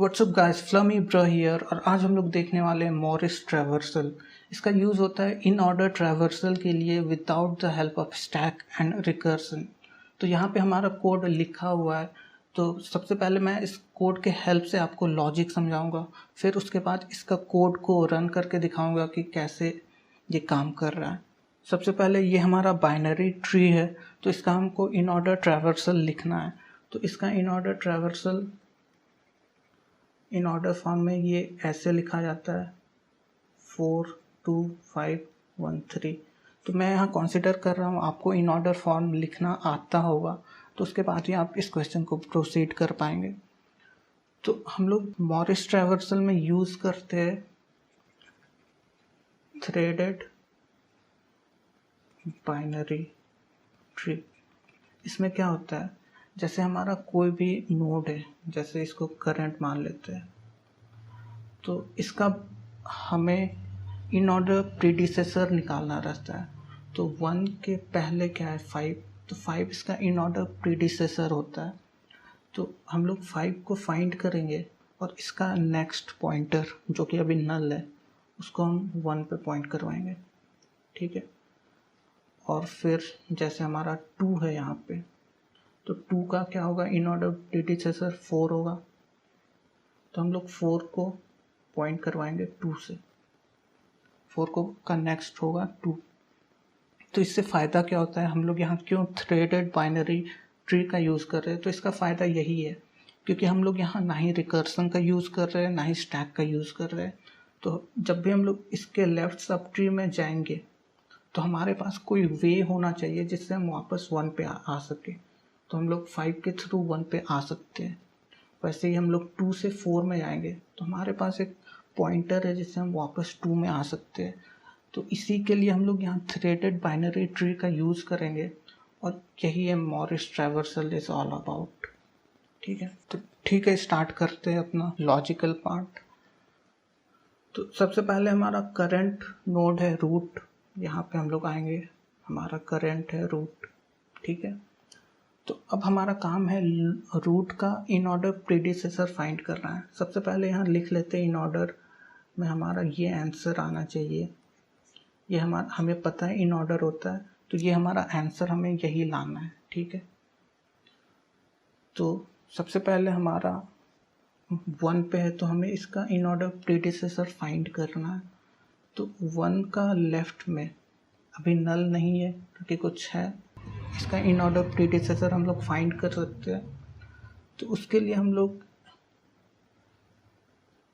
WhatsApp guys, Flammy bro here. और आज हम लोग देखने वाले हैं मॉरिस ट्रैवर्सल। इसका यूज़ होता है इन ऑर्डर ट्रैवर्सल के लिए without the help of stack and recursion. तो यहाँ पे हमारा कोड लिखा हुआ है। तो सबसे पहले मैं इस कोड के हेल्प से आपको लॉजिक समझाऊंगा, फिर उसके बाद इसका कोड को रन करके दिखाऊंगा कि कैसे ये काम कर रहा है। सबसे पहले ये हमारा बाइनरी ट्री है, तो इसका हमको इन ऑर्डर ट्रैवर्सल लिखना है। तो इसका in order traversal in order form में ये ऐसे लिखा जाता है 4 2 5 1 3। तो मैं यहाँ कंसिडर कर रहा हूँ आपको इन ऑर्डर फॉर्म लिखना आता होगा, तो उसके बाद ही आप इस क्वेश्चन को प्रोसीड कर पाएंगे। तो हम लोग मॉरिस ट्रैवर्सल में यूज़ करते हैं थ्रेडेड बाइनरी ट्री। इसमें क्या होता है, जैसे हमारा कोई भी नोड है, जैसे इसको करंट मान लेते हैं, तो इसका हमें इन ऑर्डर प्रीडिसेसर निकालना रहता है। तो 1 के पहले क्या है 5, तो 5 इसका इन ऑर्डर प्रीडिसेसर होता है। तो हम लोग 5 को फाइंड करेंगे और इसका नेक्स्ट पॉइंटर जो कि अभी नल है उसको हम 1 पे पॉइंट करवाएंगे, ठीक है। और फिर जैसे हमारा 2 है यहाँ पे, तो 2 का क्या होगा, इन ऑर्डर प्रीडिसेसर 4 होगा। तो हम लोग 4 को पॉइंट करवाएंगे 2 से, 4 को का नेक्स्ट होगा 2। तो इससे फ़ायदा क्या होता है, हम लोग यहाँ क्यों थ्रेडेड बाइनरी ट्री का यूज़ कर रहे हैं, तो इसका फ़ायदा यही है क्योंकि हम लोग यहाँ ना ही रिकर्सन का यूज़ कर रहे हैं ना ही स्टैक का यूज़ कर रहे हैं। तो जब भी हम लोग इसके लेफ्ट सब ट्री में जाएंगे तो हमारे पास कोई वे होना चाहिए जिससे हम वापस 1 पे आ सके। तो हम लोग 5 के थ्रू 1 पे आ सकते हैं। वैसे ही हम लोग 2 से 4 में जाएंगे तो हमारे पास एक पॉइंटर है जिससे हम वापस 2 में आ सकते हैं। तो इसी के लिए हम लोग यहाँ थ्रेडेड बाइनरी ट्री का यूज़ करेंगे और यही है Morris traversal is all about, ठीक है। तो ठीक है, स्टार्ट करते हैं अपना लॉजिकल पार्ट। तो सबसे पहले हमारा करंट नोड है रूट, यहाँ पे हम लोग आएंगे, हमारा करंट है रूट, ठीक है। तो अब हमारा काम है रूट का इन ऑर्डर प्रीडिसेसर फाइंड करना है। सबसे पहले यहाँ लिख लेते हैं इन ऑर्डर में हमारा ये आंसर आना चाहिए। ये हमें पता है इन ऑर्डर होता है, तो ये हमारा आंसर हमें यही लाना है, ठीक है। तो सबसे पहले हमारा 1 पे है, तो हमें इसका इन ऑर्डर प्रीडिसेसर फाइंड करना है। तो 1 का लेफ्ट में अभी नल नहीं है क्योंकि कुछ है, इसका इन ऑर्डर प्रीडिसेसर हम लोग फाइंड कर सकते हैं। तो उसके लिए हम लोग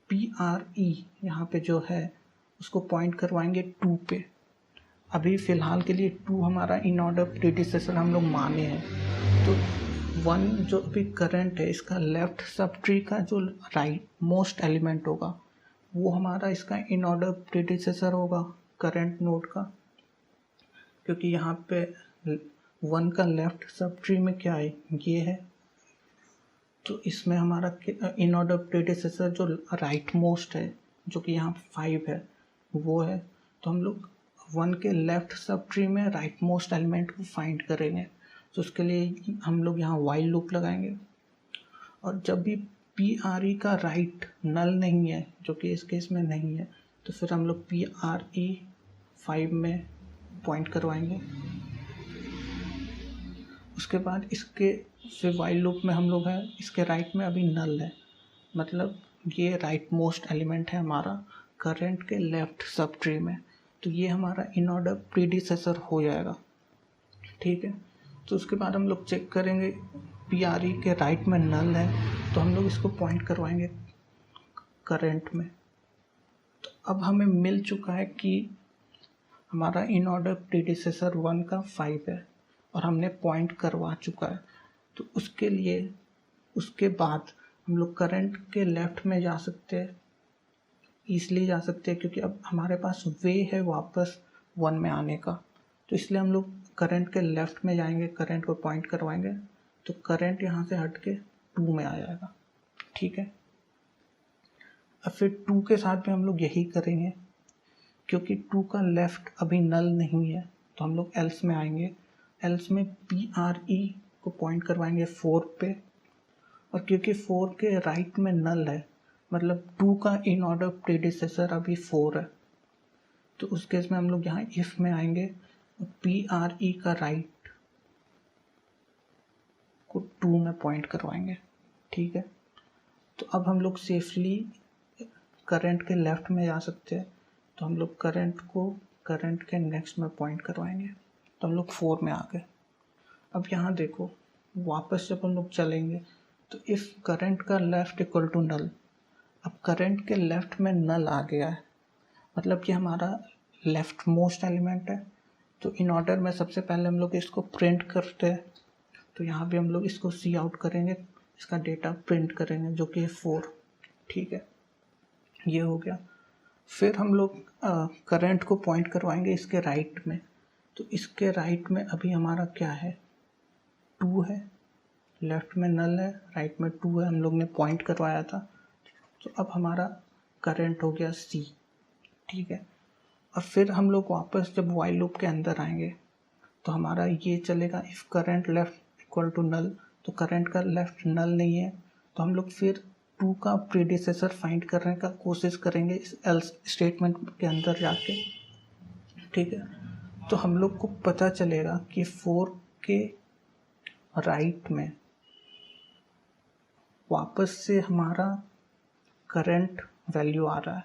PRE यहाँ पे जो है उसको पॉइंट करवाएंगे 2 पे। अभी फ़िलहाल के लिए 2 हमारा इन ऑर्डर प्रीडिसेसर हम लोग माने हैं। तो 1 जो अभी करंट है, इसका लेफ्ट सब ट्री का जो राइट मोस्ट एलिमेंट होगा वो हमारा इसका इन ऑर्डर प्रीडिसेसर होगा करंट नोड का, क्योंकि यहाँ पे 1 का लेफ्ट सब ट्री में क्या है, ये है। तो इसमें हमारा इन ऑर्डर प्रीडिसेसर जो राइट मोस्ट है जो कि यहाँ 5 है वो है। तो हम लोग 1 के लेफ्ट सब ट्री में राइट मोस्ट एलिमेंट को फाइंड करेंगे। तो उसके लिए हम लोग यहाँ वाइल लूप लगाएंगे और जब भी PRE का राइट नल नहीं है, जो कि इस केस में नहीं है, तो फिर हम लोग PRE 5 में पॉइंट करवाएंगे। उसके बाद इसके फिर वाइल लूप में हम लोग है, इसके राइट में अभी नल है, मतलब ये राइट मोस्ट एलिमेंट है हमारा करंट के लेफ्ट सब ट्री में। तो ये हमारा इन ऑर्डर प्रीडिसेसर हो जाएगा, ठीक है। तो उसके बाद हम लोग चेक करेंगे PRE के राइट में नल है, तो हम लोग इसको पॉइंट करवाएंगे करंट में। तो अब हमें मिल चुका है कि हमारा इन ऑर्डर प्रीडिसेसर 1 का 5 है और हमने पॉइंट करवा चुका है। तो उसके लिए उसके बाद हम लोग करंट के लेफ्ट में जा सकते हैं, ईज़िली जा सकते हैं, क्योंकि अब हमारे पास वे है वापस 1 में आने का। तो इसलिए हम लोग करंट के लेफ्ट में जाएंगे, करंट को पॉइंट करवाएंगे, तो करंट यहाँ से हट के 2 में आ जाएगा, ठीक है। अब फिर 2 के साथ भी हम लोग यही करेंगे, क्योंकि 2 का लेफ्ट अभी नल नहीं है, तो हम लोग एल्स में आएंगे। एल्स में PRE को पॉइंट करवाएंगे 4 पे, और क्योंकि 4 के राइट में नल है मतलब 2 का इन ऑर्डर प्रीडिसेसर अभी 4 है, तो उस केस में हम लोग यहाँ इफ में आएंगे, PRE का राइट को 2 में पॉइंट करवाएंगे। ठीक है, तो अब हम लोग सेफली करंट के लेफ्ट में जा सकते हैं, तो हम लोग करंट को करंट के नेक्स्ट में पॉइंट करवाएंगे, तो हम लोग 4 में आ गए। अब यहाँ देखो, वापस जब हम लोग चलेंगे तो इफ़ करंट का लेफ्ट इक्वल टू नल, अब करंट के लेफ्ट में नल आ गया है, मतलब कि हमारा लेफ्ट मोस्ट एलिमेंट है। तो इन ऑर्डर में सबसे पहले हम लोग इसको प्रिंट करते हैं, तो यहाँ भी हम लोग इसको सी आउट करेंगे, इसका डेटा प्रिंट करेंगे जो कि है 4। ठीक है, ये हो गया। फिर हम लोग करंट को पॉइंट करवाएंगे इसके राइट में, तो इसके राइट में अभी हमारा क्या है, 2 है, लेफ्ट में नल है, राइट में 2 है, हम लोग ने पॉइंट करवाया था, तो अब हमारा करंट हो गया C। ठीक है, और फिर हम लोग वापस जब वाइल लूप के अंदर आएंगे तो हमारा ये चलेगा, if current left equal to null, तो करंट का लेफ्ट नल नहीं है, तो हम लोग फिर 2 का प्रीडिसेसर फाइंड करने का कोशिश करेंगे इस एल्स स्टेटमेंट के अंदर जाके। ठीक है, तो हम लोग को पता चलेगा कि 4 के राइट में वापस से हमारा करंट वैल्यू आ रहा है।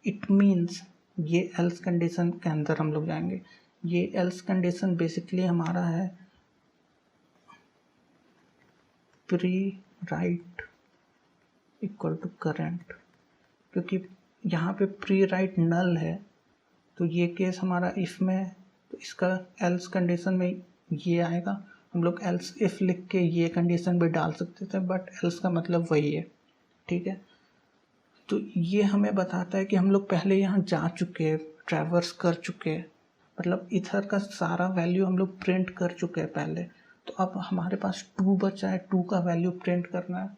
इट मीन्स ये एल्स कंडीशन के अंदर हम लोग जाएंगे। ये एल्स कंडीशन बेसिकली हमारा है pre right equal to current, क्योंकि यहाँ पे प्री राइट नल है, तो ये केस हमारा इफ में है, तो इसका एल्स कंडीशन में ये आएगा। हम लोग एल्स इफ लिख के ये कंडीशन भी डाल सकते थे, बट एल्स का मतलब वही है। ठीक है, तो ये हमें बताता है कि हम लोग पहले यहाँ जा चुके हैं, ट्रैवर्स कर चुके हैं, मतलब इधर का सारा वैल्यू हम लोग प्रिंट कर चुके हैं पहले। तो अब हमारे पास 2 बचा है, 2 का वैल्यू प्रिंट करना है,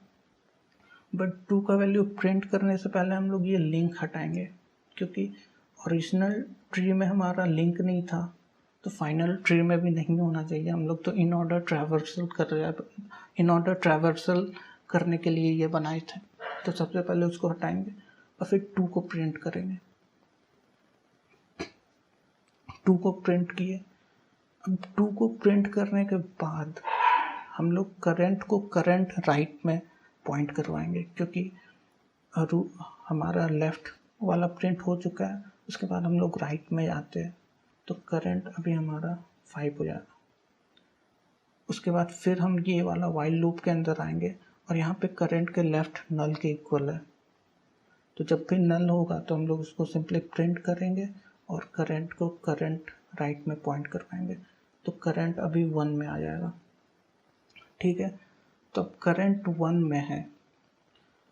बट 2 का वैल्यू प्रिंट करने से पहले हम लोग ये लिंक हटाएंगे, क्योंकि ओरिजिनल ट्री में हमारा लिंक नहीं था, तो फाइनल ट्री में भी नहीं होना चाहिए। हम लोग तो इन ऑर्डर ट्रैवर्सल कर रहे हैं, इन ऑर्डर ट्रैवर्सल करने के लिए ये बनाए थे, तो सबसे पहले उसको हटाएंगे और फिर 2 को प्रिंट करेंगे। 2 को प्रिंट किए, अब 2 को प्रिंट करने के बाद हम लोग करंट को करंट राइट में पॉइंट करवाएंगे, क्योंकि हमारा लेफ्ट वाला प्रिंट हो चुका है। उसके बाद हम लोग राइट में जाते हैं, तो करंट अभी हमारा 5 हो जाएगा। उसके बाद फिर हम ये वाला वाइल लूप के अंदर आएंगे, और यहाँ पे करंट के लेफ्ट नल के इक्वल है, तो जब भी नल होगा तो हम लोग उसको सिंपली प्रिंट करेंगे और करंट को करंट राइट में पॉइंट करवाएंगे, तो करंट अभी 1 में आ जाएगा। ठीक है, तो अब करंट 1 में है,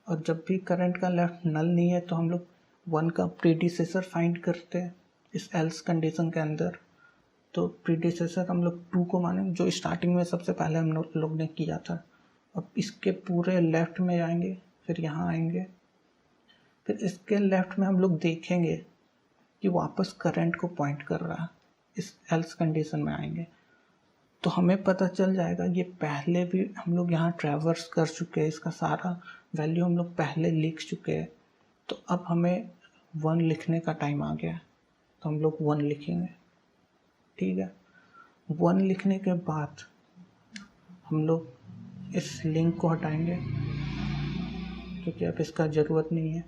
और जब भी करंट का लेफ्ट नल नहीं है तो हम लोग 1 का प्रीडिसेसर फाइंड करते हैं इस एल्स कंडीशन के अंदर। तो प्रीडिसेसर हम लोग 2 को मानेंगे, जो स्टार्टिंग में सबसे पहले हम लोग ने किया था। अब इसके पूरे लेफ्ट में जाएंगे, फिर यहाँ आएंगे, फिर इसके लेफ्ट में हम लोग देखेंगे कि वापस करंट को पॉइंट कर रहा है, इस एल्स कंडीशन में आएंगे, तो हमें पता चल जाएगा ये पहले भी हम लोग यहाँ ट्रैवर्स कर चुके हैं, इसका सारा वैल्यू हम लोग पहले लिख चुके हैं। तो अब हमें 1 लिखने का टाइम आ गया है, तो हम लोग 1 लिखेंगे। ठीक है, 1 लिखने के बाद हम लोग इस लिंक को हटाएंगे, क्योंकि अब इसका ज़रूरत नहीं है,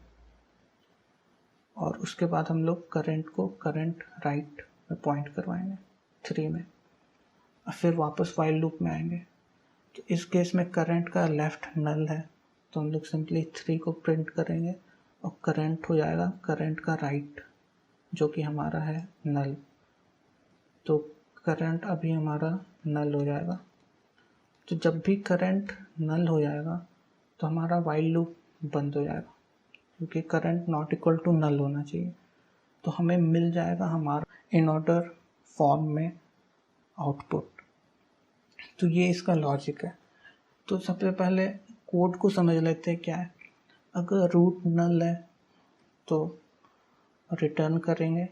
और उसके बाद हम लोग करंट को करंट राइट में पॉइंट करवाएंगे 3 में, और फिर वापस वाइल लूप में आएंगे। तो इस केस में करंट का लेफ्ट नल है, तो हम लोग सिंपली 3 को प्रिंट करेंगे और करंट हो जाएगा करंट का राइट, जो कि हमारा है नल, तो करंट अभी हमारा नल हो जाएगा। तो जब भी करंट नल हो जाएगा तो हमारा वाइल लूप बंद हो जाएगा, क्योंकि current not equal to null होना चाहिए। तो हमें मिल जाएगा हमारा इन ऑर्डर फॉर्म में आउटपुट। तो ये इसका लॉजिक है। तो सबसे पहले कोड को समझ लेते हैं क्या है। अगर रूट नल है तो रिटर्न करेंगे,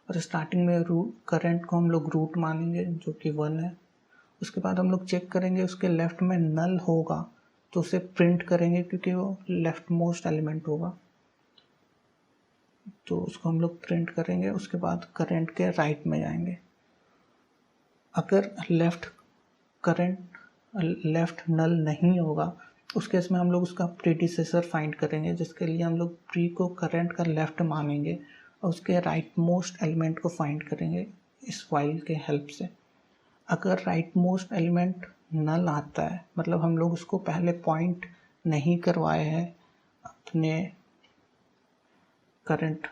और स्टार्टिंग में करंट को हम लोग रूट मानेंगे जो कि 1 है। उसके बाद हम लोग चेक करेंगे उसके लेफ्ट में नल होगा तो उसे प्रिंट करेंगे क्योंकि वो लेफ्ट मोस्ट एलिमेंट होगा, तो उसको हम लोग प्रिंट करेंगे। उसके बाद करंट के राइट में जाएंगे। अगर लेफ्ट नल नहीं होगा उस केस में हम लोग उसका प्रीडिसेसर फाइंड करेंगे, जिसके लिए हम लोग प्री को करंट का लेफ्ट मानेंगे और उसके राइट मोस्ट एलिमेंट को फाइंड करेंगे इस वाइल के हेल्प से। अगर राइट मोस्ट एलिमेंट नल आता है, मतलब हम लोग उसको पहले पॉइंट नहीं करवाए हैं अपने करंट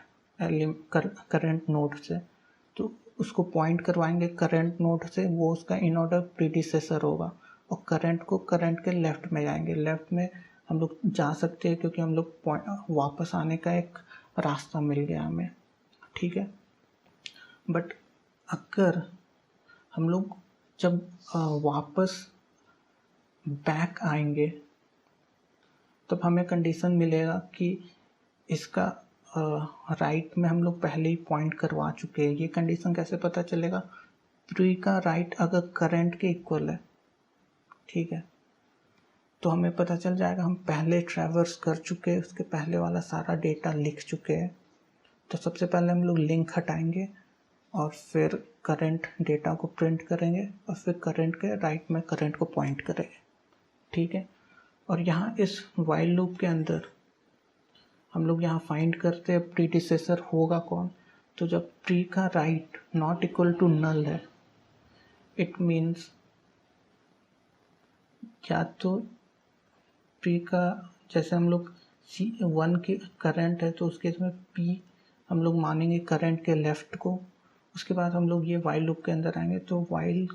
नोड से, तो उसको पॉइंट करवाएंगे करंट नोड से, वो उसका इन ऑर्डर प्रीडिसेसर होगा। और करंट को करंट के लेफ्ट में जाएंगे। लेफ्ट में हम लोग जा सकते हैं क्योंकि हम लोग वापस आने का एक रास्ता मिल गया हमें, ठीक है। बट अगर हम लोग जब वापस बैक आएंगे तब हमें कंडीशन मिलेगा कि इसका राइट में हम लोग पहले ही पॉइंट करवा चुके हैं। ये कंडीशन कैसे पता चलेगा? प्री का राइट अगर करंट के इक्वल है, ठीक है, तो हमें पता चल जाएगा हम पहले ट्रैवर्स कर चुके हैं, उसके पहले वाला सारा डेटा लिख चुके हैं। तो सबसे पहले हम लोग लिंक हटाएंगे और फिर करंट डेटा को प्रिंट करेंगे और फिर करंट के राइट में करंट को पॉइंट करेंगे, ठीक है। और यहाँ इस वाइल लूप के अंदर हम लोग यहाँ फाइंड करते हैं प्रीडिसेसर होगा कौन। तो जब प्री का right not equal to null है, इट मीन्स या तो प्री का, जैसे हम लोग C1 की करंट है तो उसके इसमें P हम लोग मानेंगे करंट के लेफ्ट को। उसके बाद हम लोग ये वाइल लूप के अंदर आएंगे तो वाइल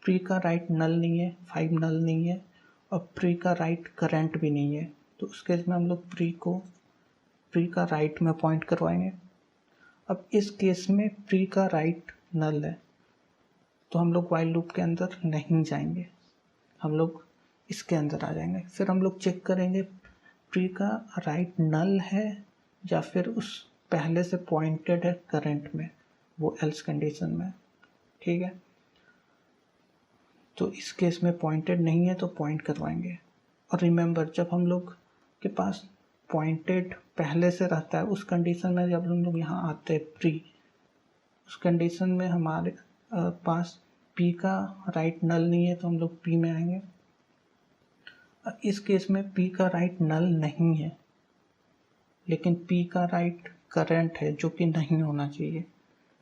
प्री का राइट नल नहीं है, 5 नल नहीं है, और प्री का राइट करंट भी नहीं है, तो उसके इसमें हम लोग प्री का राइट में पॉइंट करवाएंगे। अब इस केस में प्री का राइट नल है तो हम लोग वाइल लूप के अंदर नहीं जाएंगे, हम लोग इसके अंदर आ जाएंगे। फिर हम लोग चेक करेंगे प्री का राइट नल है या फिर उस पहले से पॉइंटेड है करंट में, वो एल्स कंडीशन में, ठीक है। तो इस केस में पॉइंटेड नहीं है तो पॉइंट करवाएंगे। और रिमेंबर, जब हम लोग के पास पॉइंटेड पहले से रहता है उस कंडीशन में जब हम लोग यहाँ आते हैं प्री, उस कंडीशन में हमारे पास पी का राइट नल नहीं है तो हम लोग पी में आएंगे। इस केस में पी का राइट नल नहीं है लेकिन पी का राइट करंट है, जो कि नहीं होना चाहिए,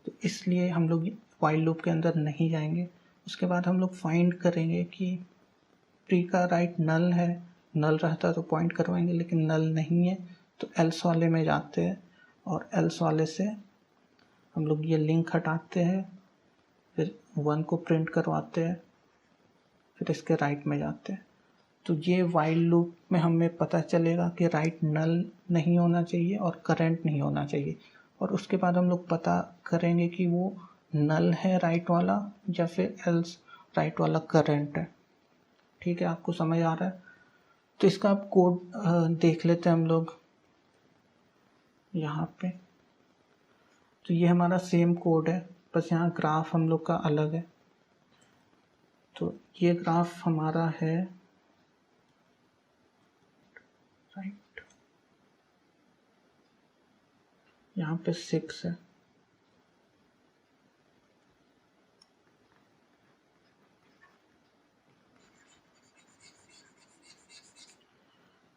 तो इसलिए हम लोग वाइल लूप के अंदर नहीं जाएंगे। उसके बाद हम लोग फाइंड करेंगे कि प्री का राइट नल है, नल रहता तो पॉइंट करवाएंगे, लेकिन नल नहीं है तो एल्स वाले में जाते हैं और एल्स वाले से हम लोग ये लिंक हटाते हैं, फिर 1 को प्रिंट करवाते हैं, फिर इसके राइट में जाते हैं। तो ये वाइल लूप में हमें पता चलेगा कि राइट नल नहीं होना चाहिए और करंट नहीं होना चाहिए। और उसके बाद हम लोग पता करेंगे कि वो नल है राइट वाला या फिर एल्स राइट वाला करंट है, ठीक है। आपको समझ आ रहा है? तो इसका आप कोड देख लेते हैं हम लोग यहाँ पे। तो ये हमारा सेम कोड है, बस यहाँ ग्राफ हम लोग का अलग है। तो ये ग्राफ हमारा है राइट, यहाँ पे 6 है।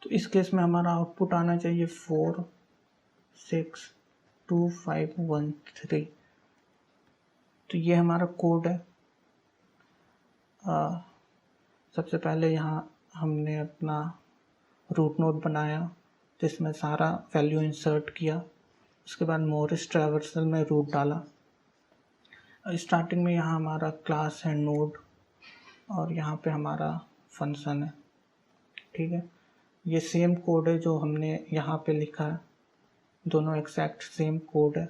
तो इस केस में हमारा आउटपुट आना चाहिए 4 6 2 5 1 3। तो ये हमारा कोड है। सबसे पहले यहाँ हमने अपना रूट नोड बनाया जिसमें सारा वैल्यू इंसर्ट किया। उसके बाद मोरिस ट्रैवर्सल में रूट डाला। स्टार्टिंग में यहाँ हमारा क्लास है नोड और यहाँ पे हमारा फंक्शन है, ठीक है। ये सेम कोड है जो हमने यहाँ पे लिखा है, दोनों एग्जैक्ट सेम कोड है।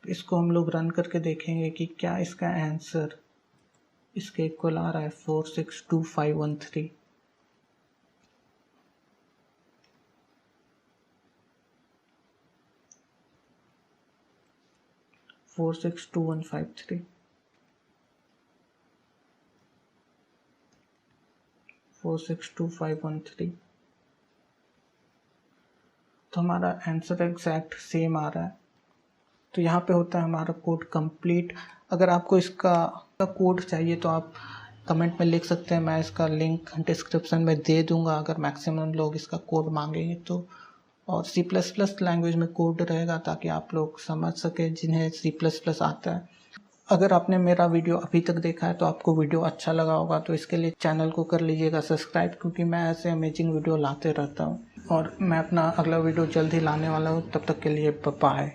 इसको हम लोग रन करके देखेंगे कि क्या इसका आंसर इसके इक्वल आ रहा है 4 6 2 5 1 3। Four six two one five three. 462513। तो हमारा आंसर एग्जैक्ट सेम आ रहा है। तो यहाँ पे होता है हमारा कोड कंप्लीट। अगर आपको इसका कोड चाहिए तो आप कमेंट में लिख सकते हैं, मैं इसका लिंक डिस्क्रिप्शन में दे दूंगा अगर मैक्सिमम लोग इसका कोड मांगेंगे तो। और C++ लैंग्वेज में कोड रहेगा ताकि आप लोग समझ सकें जिन्हें C++ आता है। अगर आपने मेरा वीडियो अभी तक देखा है तो आपको वीडियो अच्छा लगा होगा, तो इसके लिए चैनल को कर लीजिएगा सब्सक्राइब, क्योंकि मैं ऐसे अमेजिंग वीडियो लाते रहता हूँ। और मैं अपना अगला वीडियो जल्द ही लाने वाला हूँ। तब तक के लिए बाय।